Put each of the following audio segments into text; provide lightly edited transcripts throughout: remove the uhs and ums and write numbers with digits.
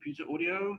computer audio.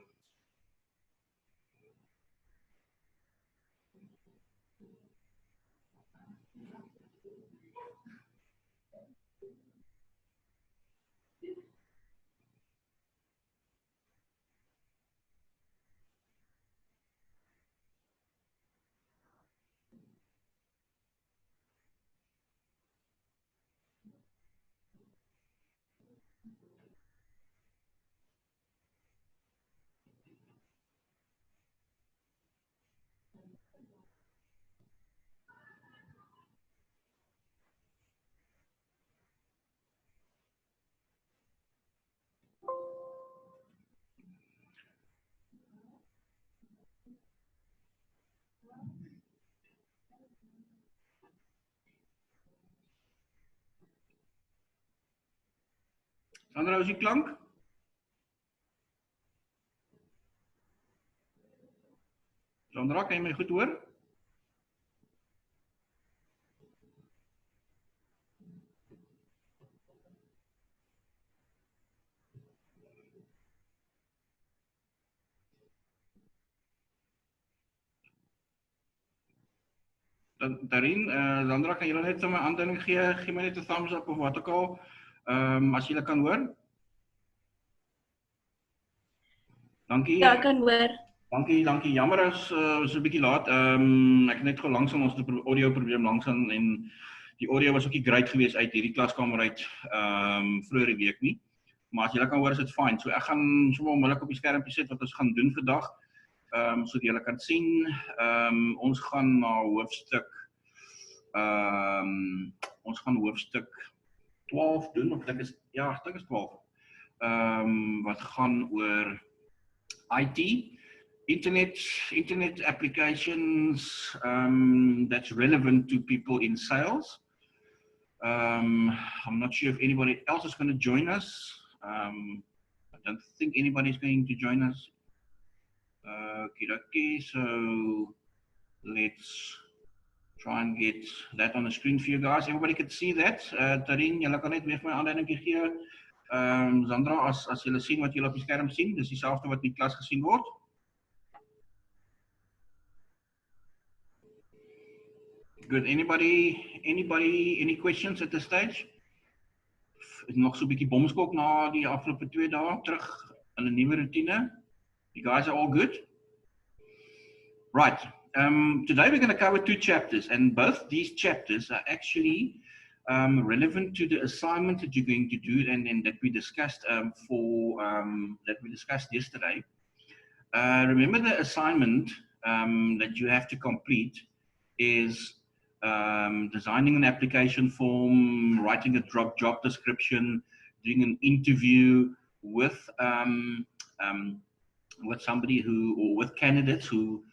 Sandra, is die klank? Sandra, kan jy my goed hoor? Daarin, Sandra, kan jy net my aanduiding gee? Gee my net 'n thumbs up of wat ook al, as jy kan hoor. Dankie. Ja, ek kan hoor. Dankie. Jammer as ons 'n bietjie laat. Ek het net gou langsaan ons audio probleem langsaan en die audio was ook nie great geweest uit hierdie klaskamer uit vroeër die week nie. Maar as julle kan hoor is dit fyn. So ek gaan sommer onmiddellik op die skermpie sit wat ons gaan doen vandag. Sodat julle kan sien. Ons gaan na hoofstuk ons gaan hoofstuk 12 doen of ek dink is 12. Wat gaan oor IT, internet applications that's relevant to people in sales. I'm not sure if anybody else is going to join us. I don't think anybody's going to join us. Okay, so let's try and get that on the screen for you guys. Everybody can see that. Tarin, julle kan net weer my aanduiding gee. Sandra, as julle sien wat julle op die skerm sien, dis dieselfde wat in die klas gesien word. Good. Any questions at this stage? Is nog so 'n bietjie bomskok na die afgelope 2 dae terug in 'n nuwe routine. You guys are all good? Right. Today we're going to cover 2 chapters, and both these chapters are actually relevant to the assignment that you're going to do and that we discussed that we discussed yesterday. Remember the assignment that you have to complete is designing an application form, writing a job description, doing an interview with somebody or with candidates who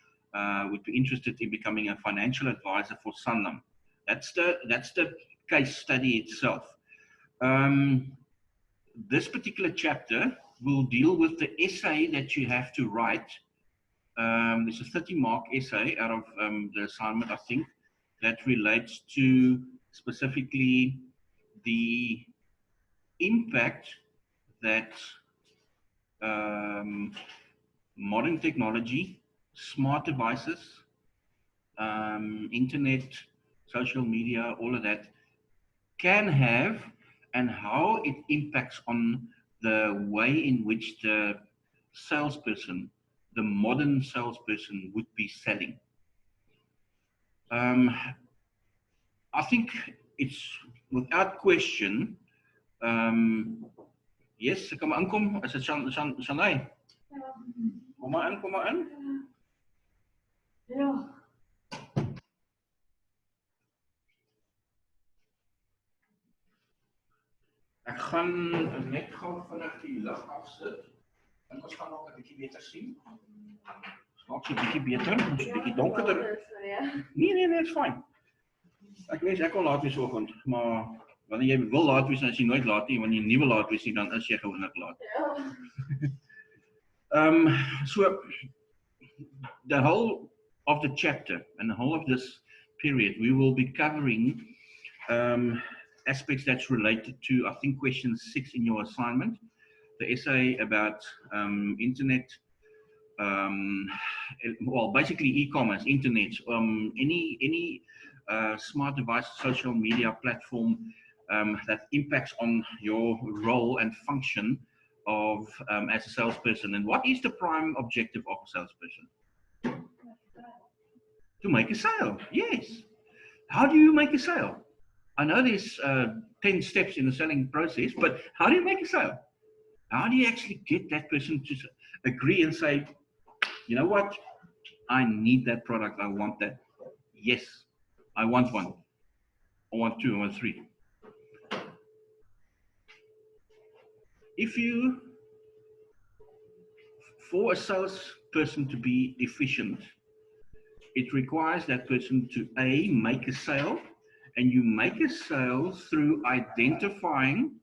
would be interested in becoming a financial advisor for Sanlam. That's the case study itself. This particular chapter will deal with the essay that you have to write. There's a 30-mark essay out of the assignment, I think, that relates to specifically the impact that modern technology, smart devices, internet, social media, all of that can have, and how it impacts on the way in which the salesperson, the modern salesperson, would be selling. I think it's without question. Yes, kom maar aankom. Is dit Shanai? Kom maar in. Ja. Ek gaan net gou vinnig die lig afsit. En ons gaan nog 'n bietjie beter sien. Maak so 'n bietjie beter, ons 'n bietjie donkerder. Nee, it's fine. Ek wens ek kon laat wees vanoggend, maar wanneer jy wil laat wees, dan is jy nooit laat nie. Wanneer jy nie wil laat wees nie, dan is jy gewoonlik laat. So the whole of the chapter and the whole of this period, we will be covering aspects that's related to, I think, question 6 in your assignment. the essay about internet, well, basically e-commerce, internet, any smart device, social media platform that impacts on your role and function of as a salesperson. And what is the prime objective of a salesperson? To make a sale. Yes. How do you make a sale? I know there's 10 steps in the selling process, but how do you make a sale? How do you actually get that person to agree and say, you know what? I need that product. I want that. Yes, I want one. I want two. I want three. If you, for a salesperson to be efficient, it requires that person to A, make a sale, and you make a sale through identifying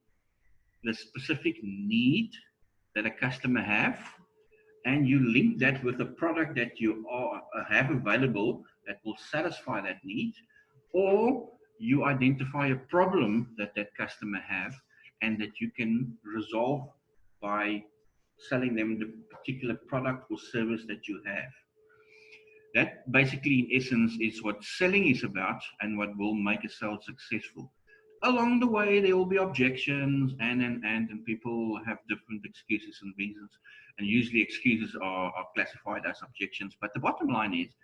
the specific need that a customer have, and you link that with a product that you have available that will satisfy that need, or you identify a problem that that customer have and that you can resolve by selling them the particular product or service that you have. That basically, in essence, is what selling is about and what will make a sale successful. Along the way, there will be objections and people have different excuses and reasons. And usually excuses are classified as objections. But the bottom line is,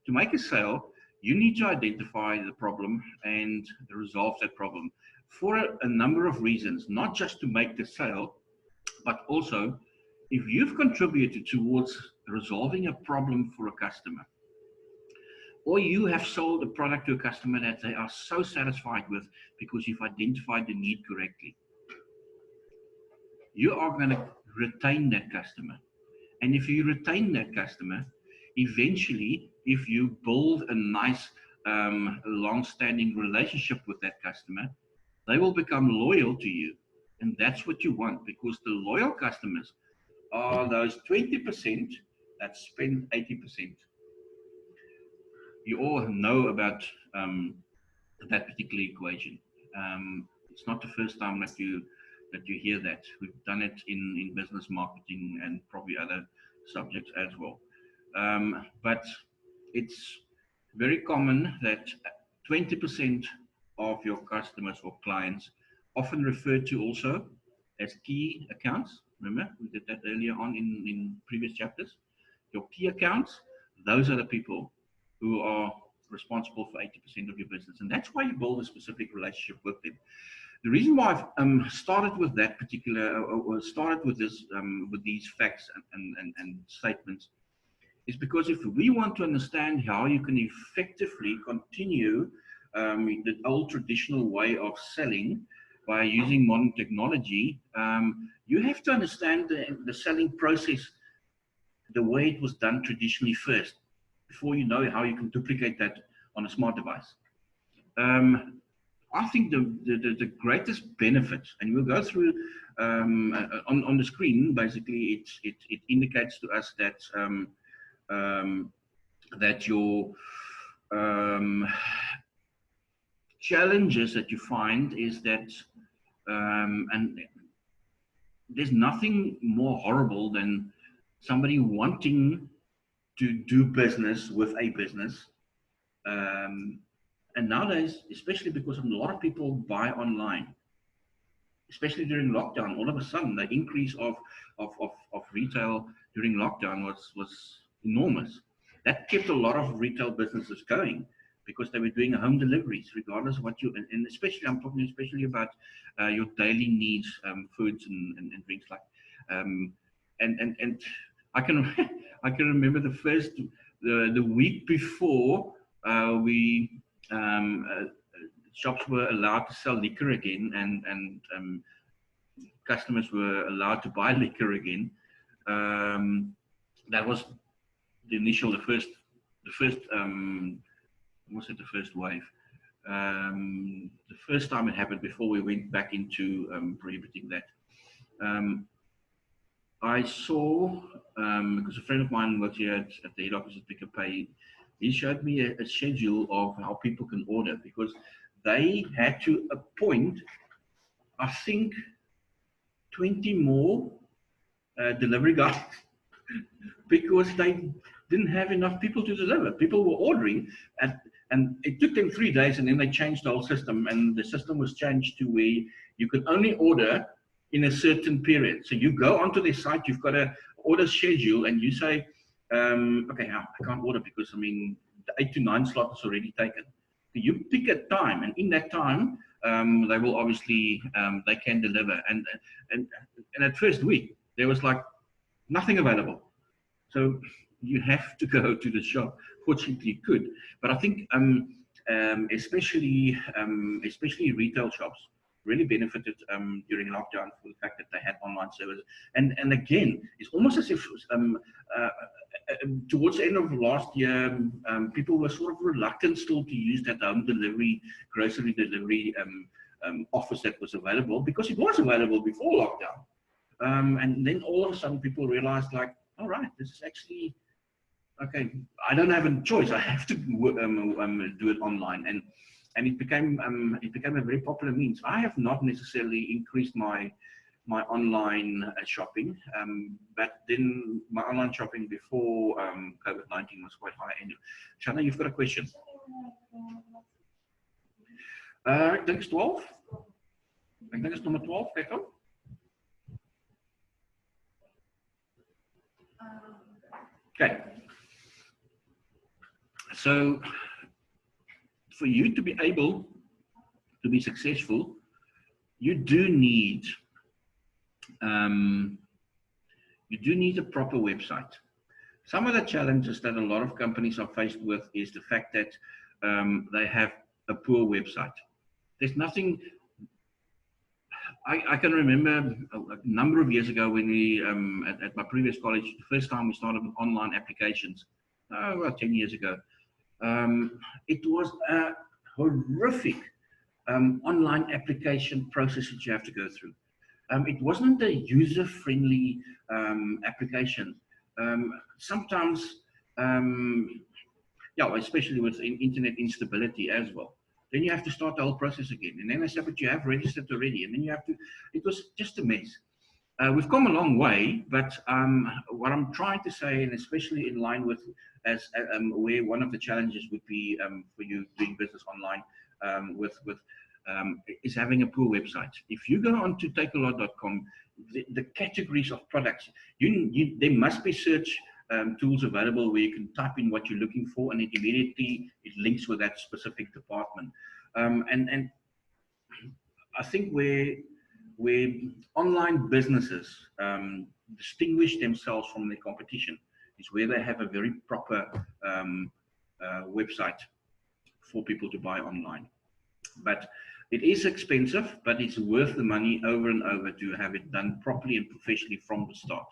to make a sale, you need to identify the problem and resolve that problem for a number of reasons, not just to make the sale, but also if you've contributed towards resolving a problem for a customer, or you have sold a product to a customer that they are so satisfied with because you've identified the need correctly, you are going to retain that customer. And if you retain that customer, eventually, if you build a nice, long-standing relationship with that customer, they will become loyal to you. And that's what you want, because the loyal customers are those 20% that spend 80%. You all know about that particular equation. It's not the first time that you hear that. We've done it in business marketing and probably other subjects as well. But it's very common that 20% of your customers or clients, often referred to also as key accounts. Remember, we did that earlier on in previous chapters. Your key accounts, those are the people who are responsible for 80% of your business. And that's why you build a specific relationship with them. The reason why I've started with that particular, or started with this, with these facts and statements, is because if we want to understand how you can effectively continue the old traditional way of selling by using modern technology, you have to understand the selling process the way it was done traditionally first, before you know how you can duplicate that on a smart device. I think the greatest benefit, and we'll go through on the screen, basically it indicates to us that that your challenges that you find is that, and there's nothing more horrible than somebody wanting to do business with a business. And nowadays, especially because a lot of people buy online, especially during lockdown, all of a sudden the increase of retail during lockdown was enormous. That kept a lot of retail businesses going because they were doing home deliveries, regardless of what you, and especially, I'm talking especially about your daily needs, foods and drinks, like, and I can I can remember the week before shops were allowed to sell liquor again, and customers were allowed to buy liquor again. That was the first was it the first wave? The first time it happened before we went back into prohibiting that. I saw, because a friend of mine works here at the head office at Pick n Pay, he showed me a schedule of how people can order, because they had to appoint, I think, 20 more delivery guys because they didn't have enough people to deliver. People were ordering, and it took them 3 days, and then they changed the whole system, and the system was changed to where you could only order in a certain period. So you go onto their site, you've got a order schedule, and you say, okay, I can't order because, I mean, the 8 to 9 slot is already taken. So you pick a time, and in that time, they will obviously, they can deliver. And that first week, there was like nothing available. So you have to go to the shop. Fortunately, you could. But I think especially retail shops really benefited during lockdown for the fact that they had online services. And again, it's almost as if towards the end of last year, people were sort of reluctant still to use that home delivery, grocery delivery office that was available, because it was available before lockdown. And then all of a sudden people realized, like, all right, this is actually, okay, I don't have a choice. I have to do it online. And it became a very popular means. I have not necessarily increased my online shopping, but then my online shopping before COVID-19 was quite high. And Shanna, you've got a question? I think it's 12. I think it's number 12. Gekko? Okay. So for you to be able to be successful, you do need a proper website. Some of the challenges that a lot of companies are faced with is the fact that they have a poor website. There's nothing. I can remember a number of years ago when we, at my previous college, the first time we started with online applications, about 10 years ago, it was a horrific online application process that you have to go through. It wasn't a user-friendly application. Sometimes, yeah, especially with internet instability as well. Then you have to start the whole process again. And then I said, but you have registered already. And then you have to, it was just a mess. We've come a long way, but what I'm trying to say, and especially in line with where one of the challenges would be for you doing business online is having a poor website. If you go on to takealot.com, the categories of products, there must be search tools available where you can type in what you're looking for, and it immediately it links with that specific department. And I think where online businesses distinguish themselves from their competition is where they have a very proper website for people to buy online. But it is expensive, but it's worth the money over and over to have it done properly and professionally from the start.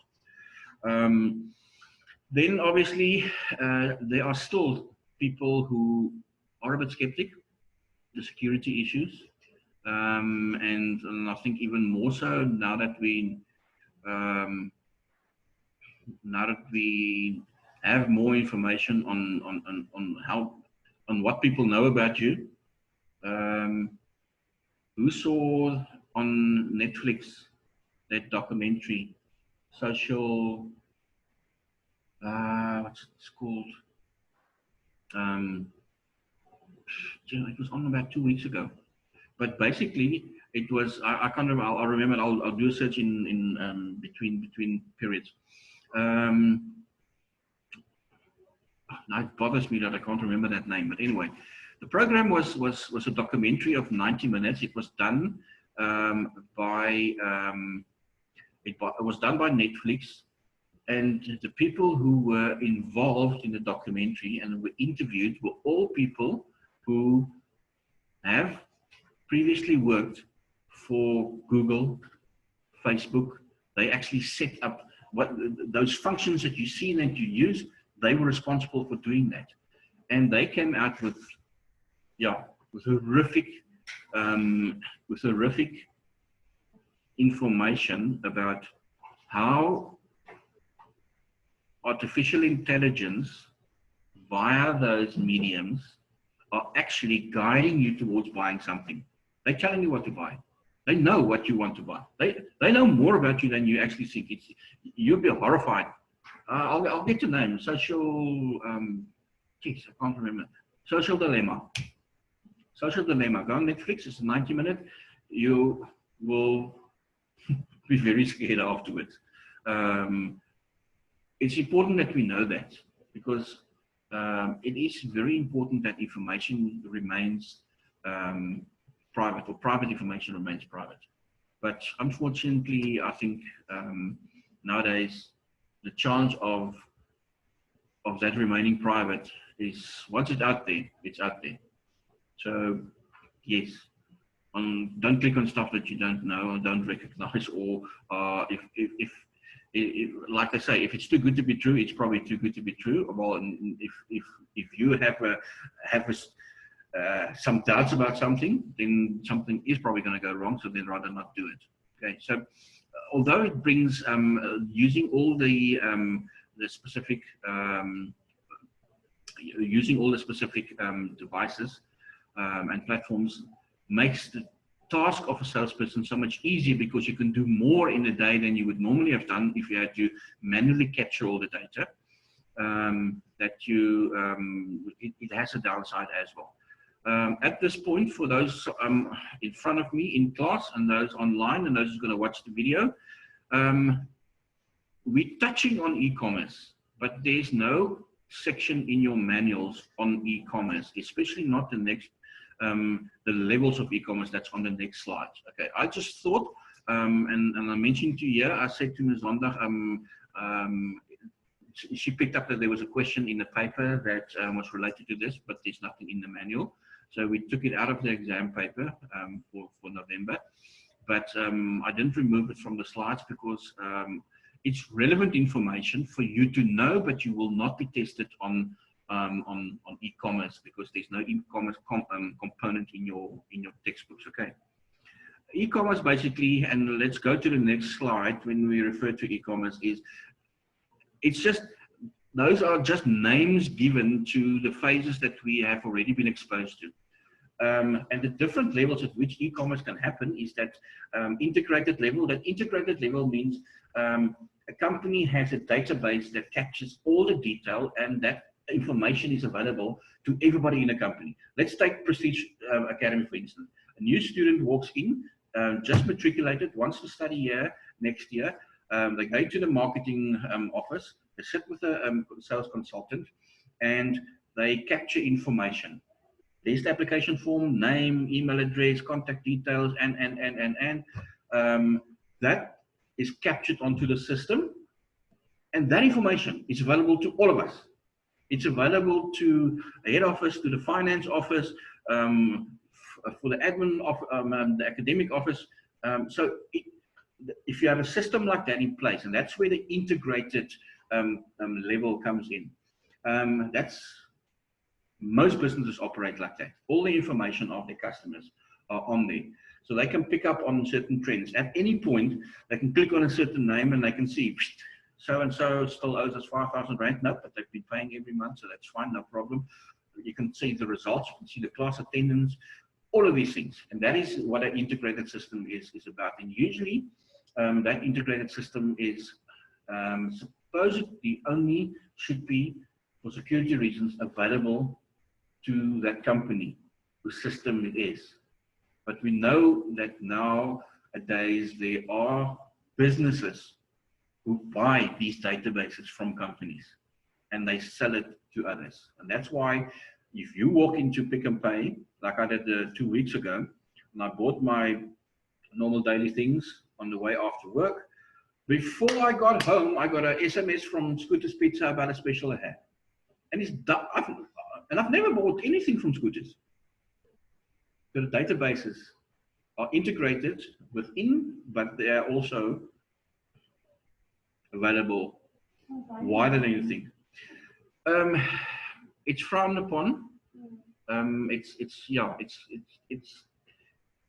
Then obviously there are still people who are a bit skeptic, the security issues, and I think even more so now that we have more information on what people know about you. Who saw on Netflix that documentary, social? What's it called? It was on about 2 weeks ago, but basically it was. I can't remember. I'll remember. I'll do a search in between periods. Now it bothers me that I can't remember that name. But anyway, the program was a documentary of 90 minutes. It was done it was done by Netflix. And the people who were involved in the documentary and were interviewed were all people who have previously worked for Google, Facebook. They actually set up those functions that you see and that you use. They were responsible for doing that. And they came out with horrific information about how artificial intelligence via those mediums are actually guiding you towards buying something. They're telling you what to buy. They know what you want to buy. They know more about you than you actually think. You'll be horrified. I'll get your name. Social, geez, I can't remember. Social Dilemma. Social Dilemma. Go on Netflix. It's 90-minute. You will be very scared afterwards. It's important that we know that, because it is very important that information remains private, or private information remains private. But unfortunately, I think nowadays the chance of that remaining private is, once it's out there, it's out there. So yes, don't click on stuff that you don't know or don't recognize, or if like I say, if it's too good to be true, it's probably too good to be true. Well, if you have some doubts about something, then something is probably going to go wrong. So then rather not do it. Okay. So although it brings using all the specific devices and platforms makes the task of a salesperson so much easier, because you can do more in a day than you would normally have done if you had to manually capture all the data. It has a downside as well. At this point, for those in front of me in class and those online and those who are going to watch the video, we're touching on e-commerce, but there's no section in your manuals on e-commerce, especially not the next the levels of e-commerce that's on the next slide. Okay, I just thought, and I mentioned to you here, I said to Ms. Zondag, she picked up that there was a question in the paper that was related to this, but there's nothing in the manual. So we took it out of the exam paper for November, but I didn't remove it from the slides because it's relevant information for you to know, but you will not be tested on e-commerce, because there's no e-commerce component in your textbooks. Okay, e-commerce basically, and let's go to the next slide when we refer to e-commerce, it's just, those are just names given to the phases that we have already been exposed to. And the different levels at which e-commerce can happen is that integrated level. That integrated level means a company has a database that captures all the detail, and that information is available to everybody in a company. Let's take Prestige Academy, for instance. A new student walks in, just matriculated, wants to study here next year. They go to the marketing office, they sit with a sales consultant, and they capture information. There's the application form, name, email address, contact details, and that is captured onto the system, and that information is available to all of us. It's available to the head office, to the finance office, for the admin of the academic office. So if you have a system like that in place, and that's where the integrated level comes in. Most businesses operate like that. All the information of their customers are on there. So they can pick up on certain trends. At any point, they can click on a certain name and they can see, so-and-so still owes us 5,000 Rand. No, but they've been paying every month, so that's fine, no problem. You can see the results, you can see the class attendance, all of these things. And that is what an integrated system is about. And usually, that integrated system is supposedly only should be, for security reasons, available to that company whose system it is. But we know that nowadays there are businesses who buy these databases from companies and they sell it to others. And that's why if you walk into Pick n Pay, like I did 2 weeks ago, and I bought my normal daily things on the way after work, before I got home, I got an SMS from Scooters Pizza about a special I had. And I've never bought anything from Scooters. The databases are integrated within, but they are also available wider than you think. It's frowned upon. It's a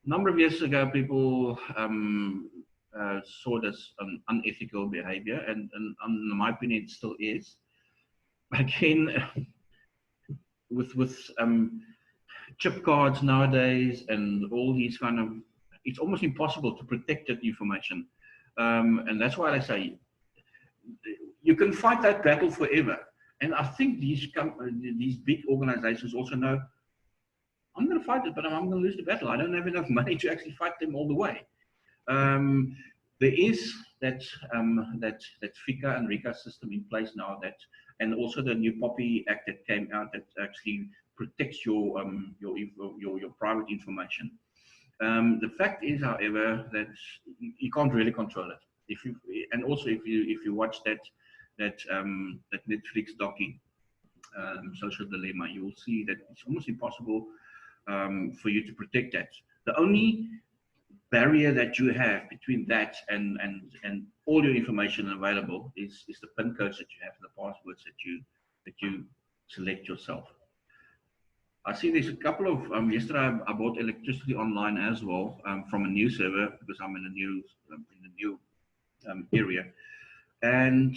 number of years ago, people saw this unethical behavior, and in my opinion, it still is. Again, with chip cards nowadays and all these kind of it's almost impossible to protect that information. And that's why I say you can fight that battle forever. And I think these big organizations also know, I'm going to fight it, but I'm going to lose the battle. I don't have enough money to actually fight them all the way. There is that FICA and RICA system in place now, and also the new POPI Act that came out that actually protects your private information. The fact is, however, that you can't really control it. If you watch that Netflix docu, Social Dilemma, you will see that it's almost impossible for you to protect that. The only barrier that you have between that and all your information available is the PIN codes that you have, the passwords that you select yourself. I see there's a couple of yesterday I bought electricity online as well from a new server because I'm in a new area, and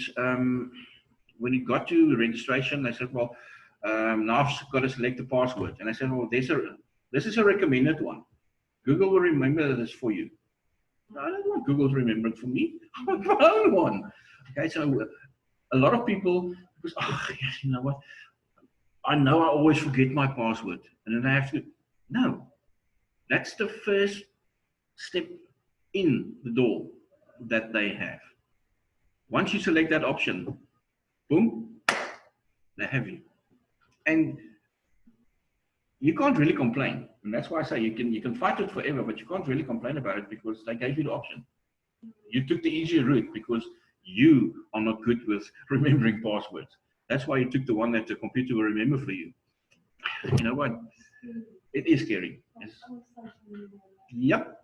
when it got to registration, they said, well, now I've got to select the password, and I said, well, this is a recommended one. Google will remember this for you. No, I don't want Google to remember it for me. I want my own one. Okay, so a lot of people, because, oh, you know what? I know I always forget my password, and then I have to. No, that's the first step in the door that they have. Once you select that option, boom, they have you, and you can't really complain. And that's why I say you can fight it forever, but you can't really complain about it because they gave you the option. You took the easier route because you are not good with remembering passwords. That's why you took the one that the computer will remember for you. You know what? It is scary. Yep.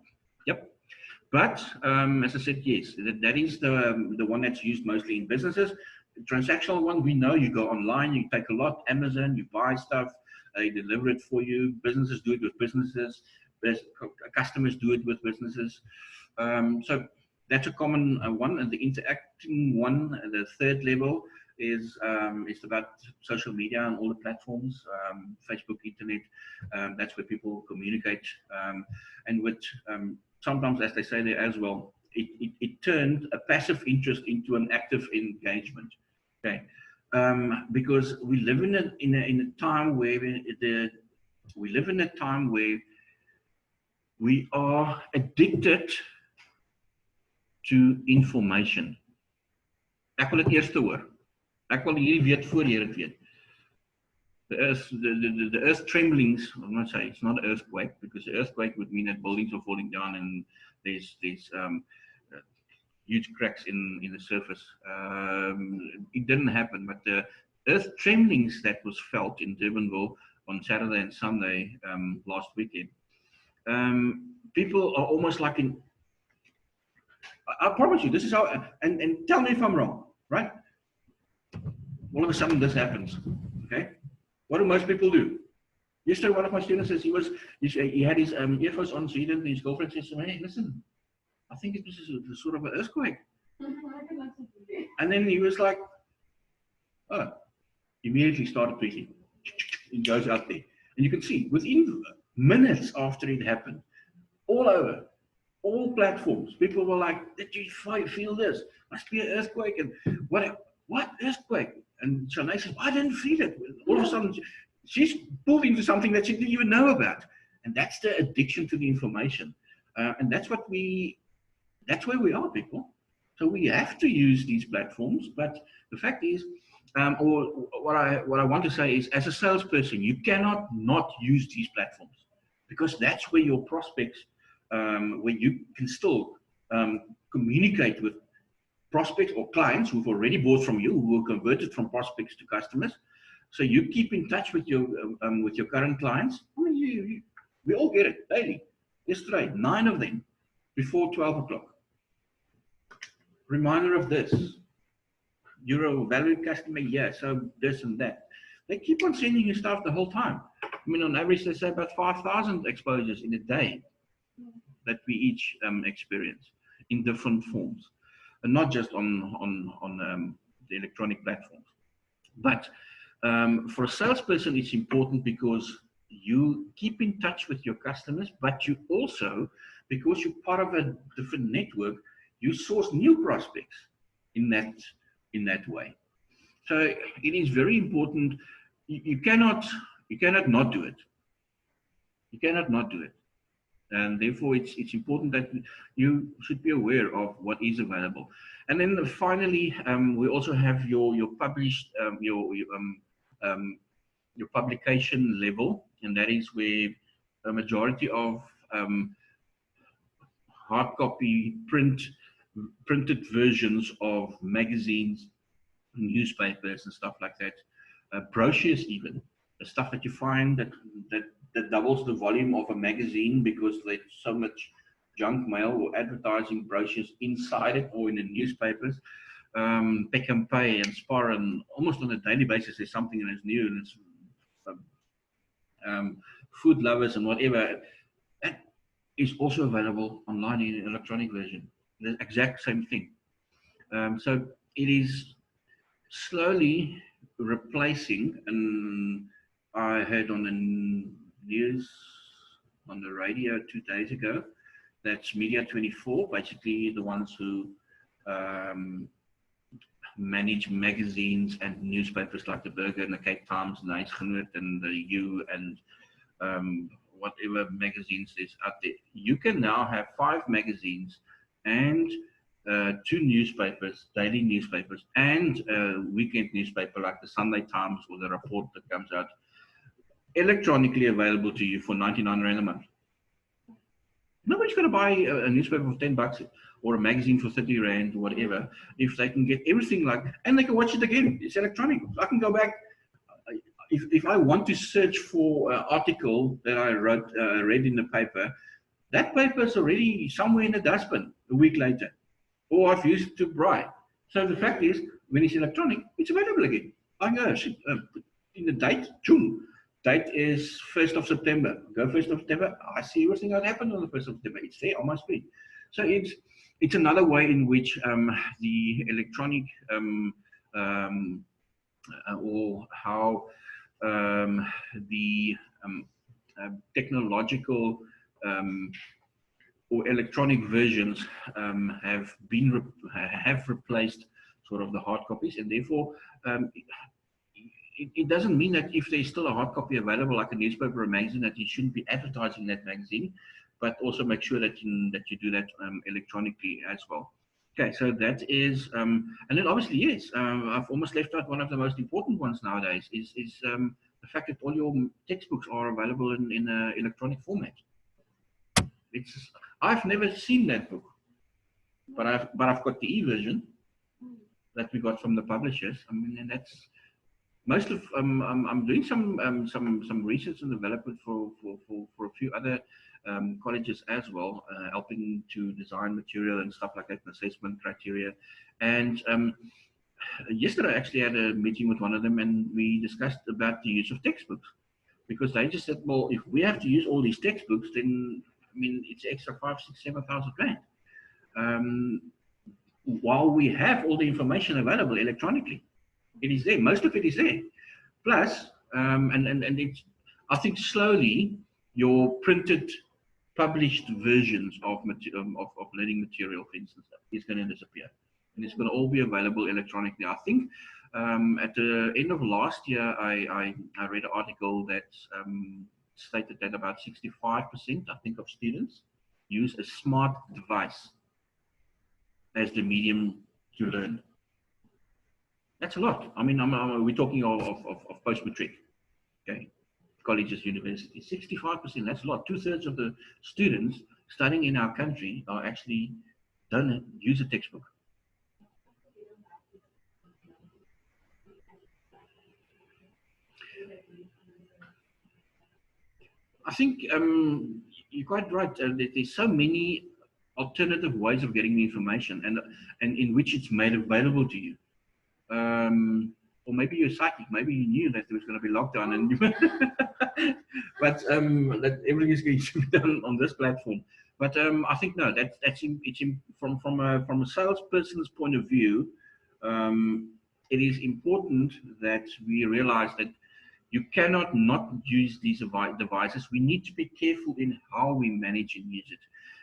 But as I said, yes, that is the one that's used mostly in businesses. The transactional one, we know you go online, you take a lot, Amazon, you buy stuff, they deliver it for you. Businesses do it with businesses. Customers do it with businesses. So that's a common one. And the interacting one, the third level, is about social media and all the platforms, Facebook, internet. That's where people communicate. And with sometimes, as they say there as well, it turned a passive interest into an active engagement. Okay, because we live in a time where we are addicted to information. Ek wil dit eers hoor. Ek wil hierdie weet voor jy dit weet. The earth tremblings, I'm not saying it's not an earthquake, because the earthquake would mean that buildings are falling down and there's huge cracks in the surface. It didn't happen, but the earth tremblings that was felt in Durbanville on Saturday and Sunday last weekend, people are almost like in, I promise you, this is how, and tell me if I'm wrong, right? All of a sudden this happens, okay? What do most people do? Yesterday, one of my students says he had his earphones on, so he didn't, his girlfriend says to him, hey, listen, I think it was a sort of an earthquake. And then he was like, oh, immediately started tweeting. It goes out there. And you can see, within minutes after it happened, all over, all platforms, people were like, did you feel this? Must be an earthquake. And what earthquake? And Shanae says, I didn't feel it. All of a sudden, she's pulled into something that she didn't even know about. And that's the addiction to the information. And that's where we are, people. So we have to use these platforms. But the fact is, or what I want to say is, as a salesperson, you cannot not use these platforms, because that's where your prospects, where you can still communicate with prospects or clients who've already bought from you, who are converted from prospects to customers. So you keep in touch with your current clients. I mean, we all get it daily. Yesterday, 9 of them before 12 o'clock. Reminder of this. You're a valued customer, yeah, so this and that. They keep on sending you stuff the whole time. I mean, on average, they say about 5,000 exposures in a day that we each experience in different forms, and not just on the electronic platforms. But for a salesperson, it's important because you keep in touch with your customers, but you also because you're part of a different network, you source new prospects in that way. So it is very important. You cannot not do it. You cannot not do it. And therefore it's important that you should be aware of what is available. And then finally, we also have your published your publication level, and that is where a majority of hard copy printed versions of magazines, newspapers and stuff like that, brochures, even the stuff that you find that doubles the volume of a magazine because there's so much junk mail or advertising brochures inside it, or in the newspapers. Pick and Pay and Spar, and almost on a daily basis there's something that is new, and it's food lovers and whatever. That is also available online in an electronic version. The exact same thing. So it is slowly replacing, and I heard on the news, on the radio 2 days ago, that's Media24, basically the ones who manage magazines and newspapers like the Burger and the Cape Times and the Huisgenoot and the U and whatever magazines is out there. You can now have 5 magazines and 2 newspapers, daily newspapers, and a weekend newspaper like the Sunday Times or the Report that comes out, electronically available to you for 99 Rand a month. Nobody's going to buy a newspaper for 10 bucks or a magazine for 30 Rand or whatever if they can get everything like, and they can watch it again. It's electronic. I can go back. If I want to search for an article that I read in the paper, that paper is already somewhere in the dustbin a week later, or I've used it to braille. So the fact is, when it's electronic, it's available again. I go in the date, date is 1st of September. Go 1st of September, I see everything that happened on the 1st of September. It's there on my screen. So it's another way in which the electronic or how the technological or electronic versions have replaced sort of the hard copies, and therefore it doesn't mean that if there's still a hard copy available, like a newspaper or a magazine, that you shouldn't be advertising that magazine, but also make sure that you do that electronically as well. Okay, so that is, and then obviously, yes, I've almost left out one of the most important ones nowadays is the fact that all your textbooks are available in an electronic format. I've never seen that book, but I've got the e-version that we got from the publishers. I mean, and that's most of I'm doing some research and development for a few other colleges as well, helping to design material and stuff like that, and assessment criteria. And yesterday I actually had a meeting with one of them, and we discussed about the use of textbooks, because they just said, well, if we have to use all these textbooks, then I mean it's extra 5, 6, 7,000 rand. While we have all the information available electronically, it is there. Most of it is there. Plus, and it's, I think slowly your printed, published versions of learning material, for instance, is going to disappear, and it's going to all be available electronically. I think at the end of last year, I read an article that stated that about 65%, I think, of students use a smart device as the medium to learn. That's a lot. I mean, we're talking of post-matric, okay, colleges, universities. 65%, that's a lot. 2/3 of the students studying in our country are actually don't use a textbook. I think you're quite right. There's so many alternative ways of getting the information, and in which it's made available to you. Or maybe you're psychic. Maybe you knew that there was going to be lockdown, and but that everything is going to be done on this platform. But I think no, from a salesperson's point of view, it is important that we realize that you cannot not use these devices. We need to be careful in how we manage and use it.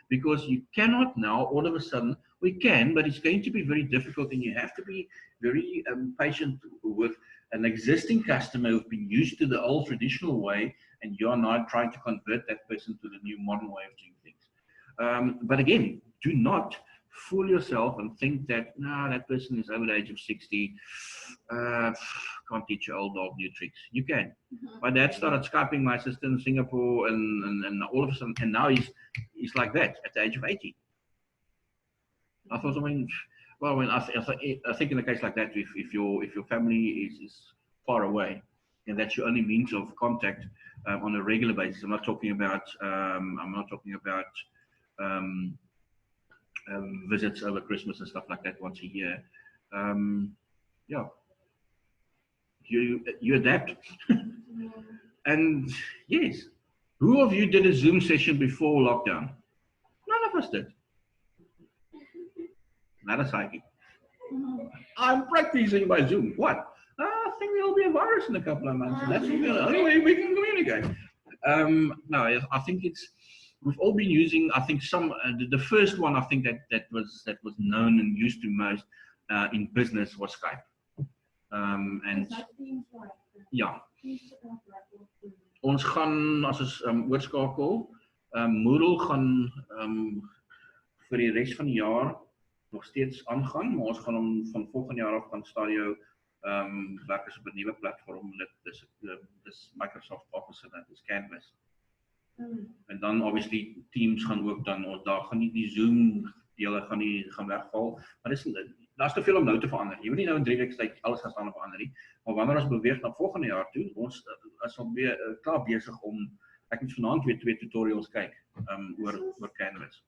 because you cannot now all of a sudden, we can, but it's going to be very difficult, and you have to be very patient with an existing customer who've been used to the old traditional way, and you're now trying to convert that person to the new modern way of doing things. But again, do not fool yourself and think that, no, that person is over the age of 60, can't teach your old dog new tricks. You can. My dad started Skyping my sister in Singapore, and all of a sudden, and now he's like that at the age of 80. I thought, I think in a case like that, if your family is far away, and that's your only means of contact on a regular basis. I'm not talking about visits over Christmas and stuff like that once a year. Yeah, you adapt. And yes, who of you did a Zoom session before lockdown? None of us did. Not a psychic. I'm practicing by Zoom. What? I think there'll be a virus in a couple of months, and that's the only way we can communicate. No, I think we've all been using. I think the first one I think that was known and used to most in business was Skype. And ja, ons gaan as ons oorskakel, Moodle gaan vir die res van die jaar nog steeds aangaan, maar ons gaan hom van volgende jaar af gaan Stadio werk as op 'n nuwe platform. Dis Microsoft Office en dit is Canvas. En dan obviously Teams gaan ook dan, daar gaan nie die Zoom dele gaan wegval, maar daar's te veel om nou te verander. Jy moet nie nou in 3 weke tyd alles gaan staan verander nie, maar wanneer ons beweeg na volgende jaar toe, ons is al klaar besig om, ek moet vanaand weer 2 tutorials kyk oor Canvas.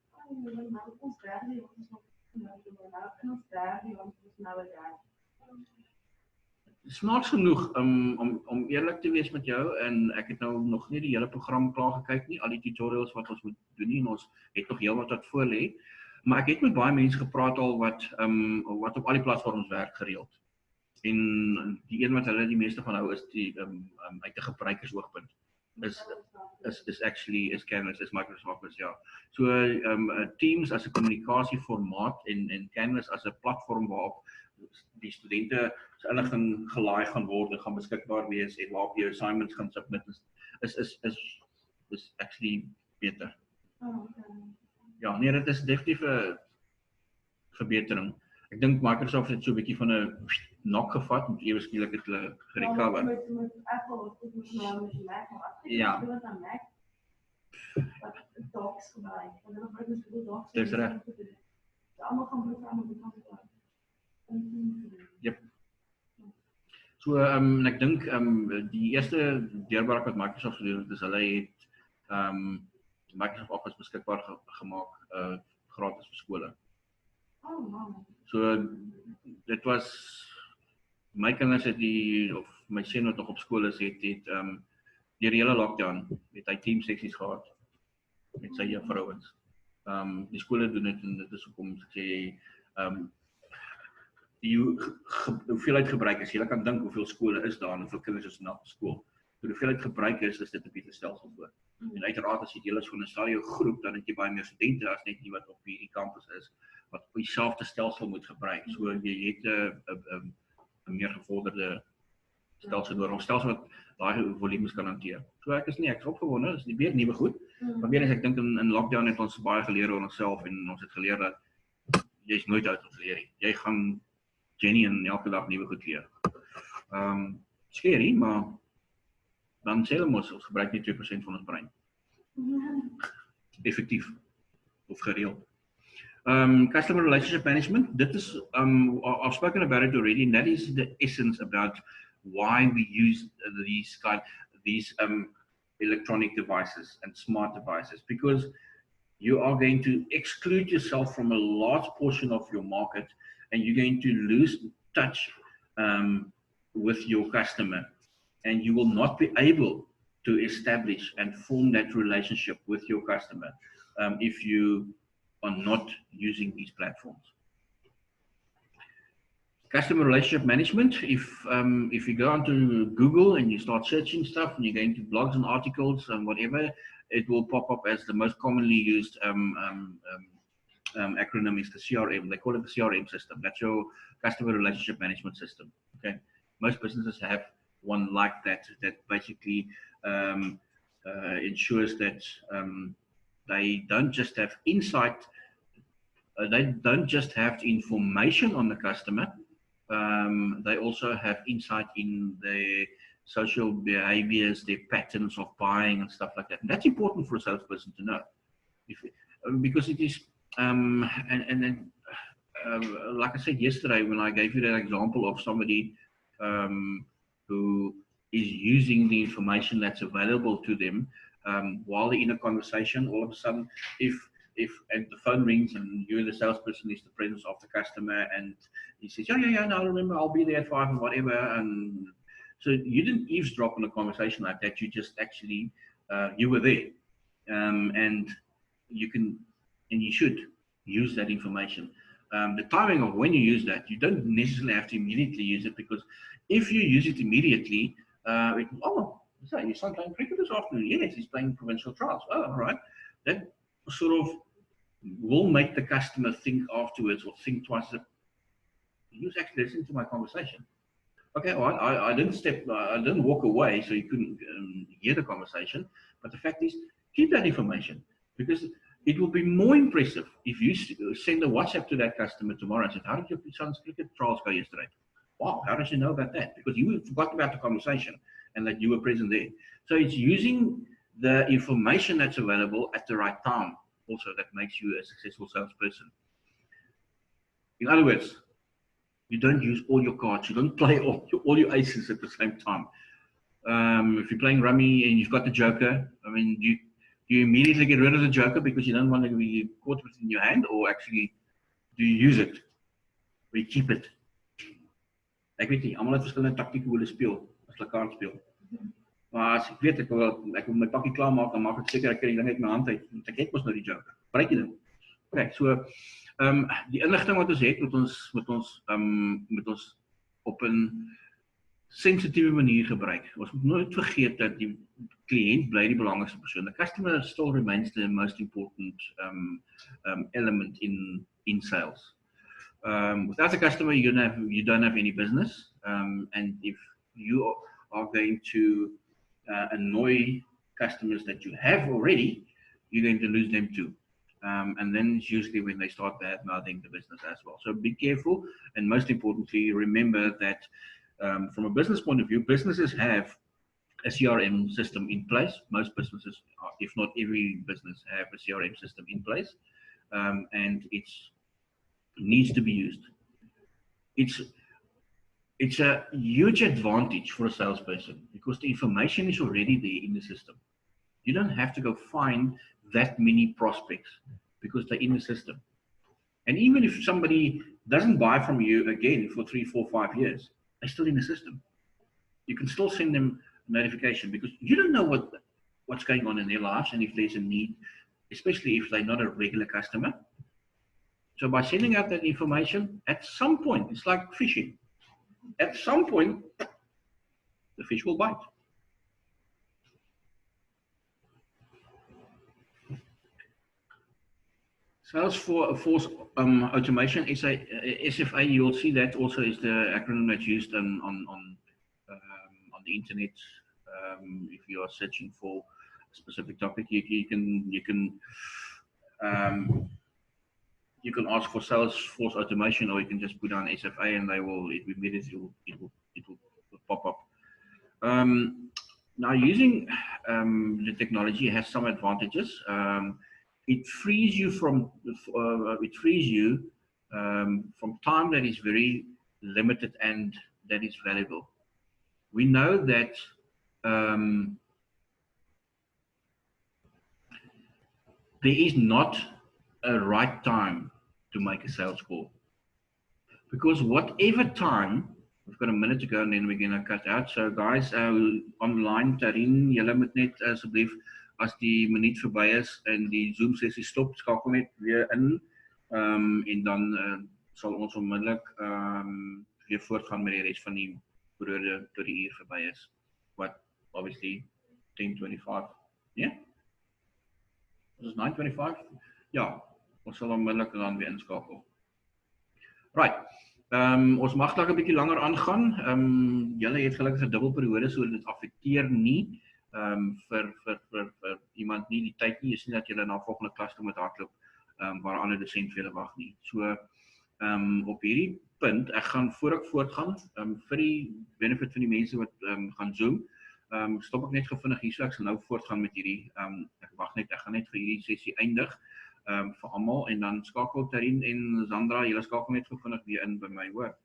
Snaaks genoeg, om eerlik te wees met jou, en ek het nou nog nie die hele program klaar gekyk nie, al die tutorials wat ons moet doen nie, en ons het nog heel wat voor lê, maar ek het met baie mense gepraat al wat op al die platforms werk gereeld. En die een wat hulle die meeste van hou is die uit 'n gebruikersoogpunt. Is Canvas, is Microsoft Office, ja. So Teams as 'n kommunikasieformaat en Canvas as 'n platform waarop die studente se inligting gelaai gaan word en gaan beskikbaar wees en waarop jy assignments gaan submit is actually beter. Ja, nee, dit is definitief 'n verbetering. Ek dink Microsoft het so 'n bietjie van 'n knock gevat met ewe skielik het hulle gerecover. Met Apple of met Mac, ja. Docs gebruik. En dan gebruik ons Google Docs. Dis reg. Almal gaan programme gebruik. Yep. So ek dink die eerste deurbraak wat Microsoft gedoen het, is hulle het Microsoft Office beskikbaar gemaak gratis vir skole. Oh wow. So dit was my kinders het of my seun wat nog op skool is het deur die hele lockdown het hy team sessies gehad met sy juffrouens. Die skole doen dit en dit is hoekom ek sê die hoeveelheid gebruik is. Jy kan dink hoeveel skole is daar en hoeveel kinders is na skool. So hoeveelheid gebruik is dit 'n bietjie stelsel voor. En uiteraard as jy deel is van 'n Stadio groep, dan het jy baie meer studente as net die wat op hierdie kampus is wat op dieselfde stelsel moet gebruik. So jy het 'n meer gevorderde stelsel nodig, 'n stelsel wat daai volumes kan hanteer. So ek is opgewonde, dis weer nuwe goed. Maar weer eens ek dink in lockdown het ons baie geleer oor onsself en ons het geleer dat jy's nooit uit ons leer nie. Jy gaan genuine elke dag nuwe goed leer. Scary, maar dan sê hulle ons gebruik nie 2% van ons brein. Effektief of gereeld. Customer relationship management, that is, I've spoken about it already, and that is the essence about why we use these electronic devices and smart devices, because you are going to exclude yourself from a large portion of your market, and you're going to lose touch with your customer, and you will not be able to establish and form that relationship with your customer if you are not using these platforms. Customer relationship management. If you go onto Google and you start searching stuff and you go into blogs and articles and whatever, it will pop up as the most commonly used acronym is the CRM. They call it the CRM system. That's your customer relationship management system. Okay, most businesses have one like that. That basically ensures that they don't just have insight. They don't just have information on the customer. They also have insight in their social behaviors, their patterns of buying and stuff like that. And that's important for a salesperson to know, because it is. And then, like I said yesterday, when I gave you that example of somebody who is using the information that's available to them while they're in a conversation, all of a sudden, if and the phone rings and you the salesperson is the presence of the customer and he says, yeah, no, I remember, I'll be there at 5 and whatever. And so you didn't eavesdrop on a conversation like that. You just actually, you were there. And you can, and you should use that information. The timing of when you use that, you don't necessarily have to immediately use it, because if you use it immediately, so your son playing cricket this afternoon? Yes, he's playing provincial trials. Oh, all right. That sort of will make the customer think afterwards or think twice. He was actually listening to my conversation. Okay, well, I didn't walk away so you couldn't hear the conversation. But the fact is, keep that information, because it will be more impressive if you send a WhatsApp to that customer tomorrow and say, how did your son's cricket trials go yesterday? Wow, how does you know about that? Because you forgot about the conversation and that you were present there. So it's using the information that's available at the right time also that makes you a successful salesperson. In other words, you don't use all your cards. You don't play all your aces at the same time. If you're playing rummy and you've got the joker, I mean, you immediately get rid of the joker because you don't want to be caught with it in your hand, or actually do you use it? Or you keep it? Ek weet nie, almal het verskillende taktieke hoe hulle speel as hulle kaart speel. Maar as ek weet ek wil my pakkie klaar maak, dan maak ek seker ek kry die ding uit my hand uit. Want ek het mos nou die joker. Gebruik jy dit? Okay, so die inligting wat ons het, moet ons op 'n sensitiewe manier gebruik. Ons moet nooit vergeet dat die cliënt bly die belangrikste persoon. The customer still remains the most important element in sales. Without the customer, you don't have any business. And if you are going to annoy customers that you have already, you're going to lose them too. And then it's usually when they start bad-mouthing the business as well. So be careful, and most importantly, remember that from a business point of view, businesses have a CRM system in place. Most businesses, if not every business, have a CRM system in place, and it needs to be used. It's a huge advantage for a salesperson because the information is already there in the system. You don't have to go find that many prospects because they're in the system. And even if somebody doesn't buy from you again for 3, 4, 5 years, they're still in the system. You can still send them a notification because you don't know what's going on in their lives and if there's a need, especially if they're not a regular customer. So by sending out that information, at some point, it's like fishing. At some point, the fish will bite. Salesforce automation is a SFA. You will see that also is the acronym that's used on the internet. If you are searching for a specific topic, you can ask for Salesforce automation, or you can just put on SFA, and it will pop up. Now, using the technology has some advantages. It frees you from time that is very limited and that is valuable. We know that there is not a right time to make a sales call, because whatever time, we've got a minute to go and then we're going to cut out. So guys, online, Tarin, julle moet net asseblief as die minuut verby is en die Zoom sessie stop, skakel net weer in en dan sal ons onmiddellik weer voortgaan met die res van die periode tot die uur verby is. Wat obviously 10:25, ja? Ons is 9:25? Ja, ons sal onmiddellik dan weer inskakel. Right. Ons mag dalk 'n bietjie langer aangaan. Julle het gelukkig 'n dubbelperiode, so dit affekteer nie vir iemand nie die tyd nie. Jy sien dat julle na volgende klas toe moet hardloop waar ander dosent vir julle wag nie. So op hierdie punt, ek gaan voor ek voortgaan vir die benefit van die mense wat gaan Zoom, stop ek net gevindig hier, so ek sal nou voortgaan met hierdie, ek gaan net vir hierdie sessie eindig vir almal en dan skakel Tarin en Sandra, julle skakel net gevindig weer in by my, hoor.